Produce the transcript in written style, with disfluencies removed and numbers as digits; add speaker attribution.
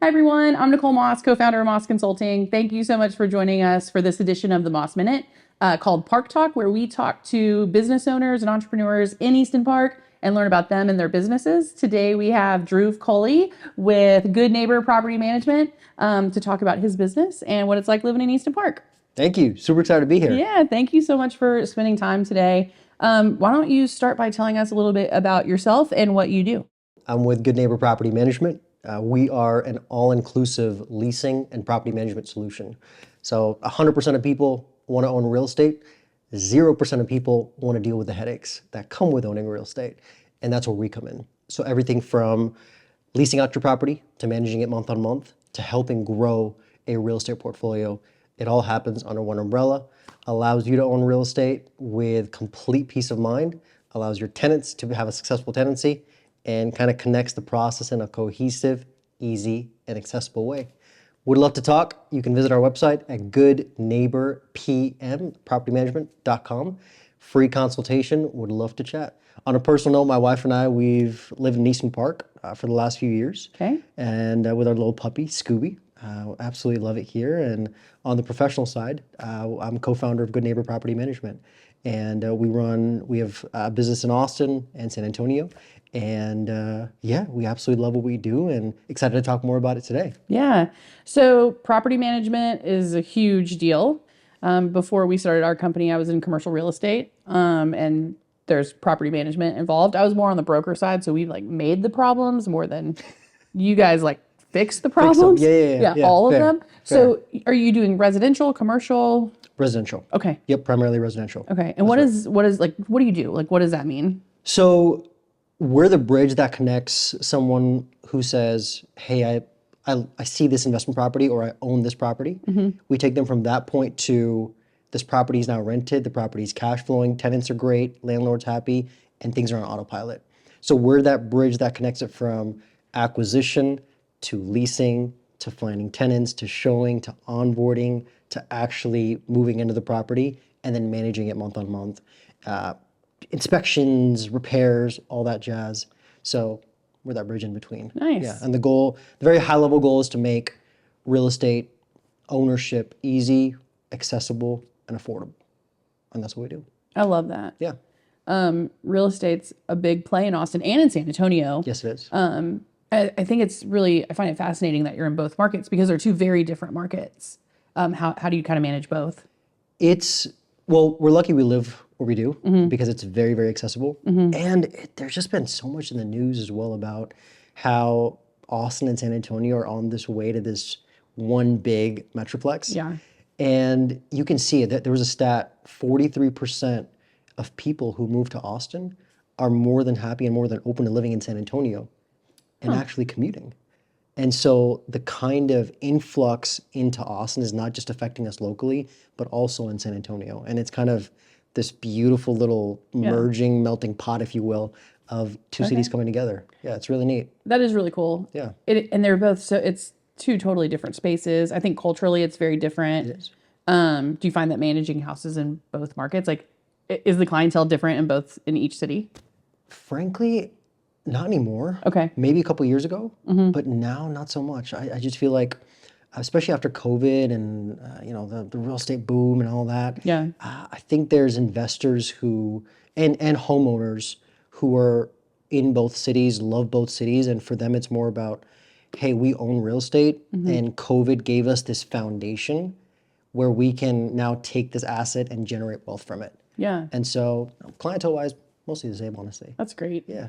Speaker 1: Hi, everyone. I'm Nicole Moss, co-founder of Moss Consulting. Thank you so much for joining us for this edition of the Moss Minute called Park Talk, where we talk to business owners and entrepreneurs in Easton Park and learn about them and their businesses. Today, we have Dhruv Kohli with Good Neighbor Property Management to talk about his business and what it's like living in Easton Park.
Speaker 2: Thank you. Super excited to be here.
Speaker 1: Yeah, thank you so much for spending time today. Why don't you start by telling us a little bit about yourself and what you do?
Speaker 2: I'm with Good Neighbor Property Management. We are an all-inclusive leasing and property management solution. So 100% of people want to own real estate. 0% of people want to deal with the headaches that come with owning real estate. And that's where we come in. So everything from leasing out your property to managing it month on month to helping grow a real estate portfolio. It all happens under one umbrella, allows you to own real estate with complete peace of mind, allows your tenants to have a successful tenancy, and kind of connects the process in a cohesive, easy, and accessible way. Would love to talk. You can visit our website at goodneighborpmpropertymanagement.com. Free consultation. Would love to chat. On a personal note, my wife and I, we've lived in Easton Park for the last few years.
Speaker 1: Okay.
Speaker 2: And with our little puppy, Scooby. Absolutely love it here. And on the professional side, I'm co-founder of Good Neighbor Property Management. And we have a business in Austin and San Antonio. And we absolutely love what we do and excited to talk more about it today.
Speaker 1: Yeah. So property management is a huge deal. Before we started our company, I was in commercial real estate, and there's property management involved. I was more on the broker side, so we made the problems more than you guys fix the problems.
Speaker 2: Yeah,
Speaker 1: all
Speaker 2: fair,
Speaker 1: of them.
Speaker 2: Fair.
Speaker 1: So are you doing residential, commercial?
Speaker 2: Residential.
Speaker 1: Okay.
Speaker 2: Yep, primarily residential.
Speaker 1: Okay. And what do you do? What does that mean?
Speaker 2: So we're the bridge that connects someone who says, hey, I see this investment property or I own this property. Mm-hmm. We take them from that point to this property is now rented, the property is cash flowing, tenants are great, landlord's happy, and things are on autopilot. So we're that bridge that connects it from acquisition to leasing to finding tenants to showing to onboarding to actually moving into the property and then managing it month on month. Inspections, repairs, all that jazz. So we're that bridge in between.
Speaker 1: Nice.
Speaker 2: Yeah, and the very high level goal is to make real estate ownership easy, accessible, and affordable. And that's what we do.
Speaker 1: I love that.
Speaker 2: Yeah.
Speaker 1: Real estate's a big play in Austin and in San Antonio.
Speaker 2: Yes, it is.
Speaker 1: I think I find it fascinating that you're in both markets because they're two very different markets. How do you kind of manage both?
Speaker 2: We're lucky we live where we do because it's very, very accessible. And there's just been so much in the news as well about how Austin and San Antonio are on this way to this one big metroplex.
Speaker 1: Yeah.
Speaker 2: And you can see it. There was a stat, 43% of people who move to Austin are more than happy and more than open to living in San Antonio and actually commuting. And so the kind of influx into Austin is not just affecting us locally, but also in San Antonio. And it's kind of this beautiful little merging, melting pot, if you will, of two cities coming together. Yeah, it's really neat.
Speaker 1: That is really cool.
Speaker 2: Yeah.
Speaker 1: And they're both, it's two totally different spaces. I think culturally it's very different.
Speaker 2: It is.
Speaker 1: Do you find that managing houses in both markets, is the clientele different in each city?
Speaker 2: Frankly, not anymore.
Speaker 1: Okay.
Speaker 2: Maybe a couple years ago, but now not so much. I just feel like, especially after COVID and the real estate boom and all that.
Speaker 1: Yeah.
Speaker 2: I think there's investors and homeowners who are in both cities, love both cities, and for them it's more about, hey, we own real estate, and COVID gave us this foundation where we can now take this asset and generate wealth from it.
Speaker 1: Yeah.
Speaker 2: And so, clientele-wise, mostly the same, honestly.
Speaker 1: That's great.
Speaker 2: Yeah.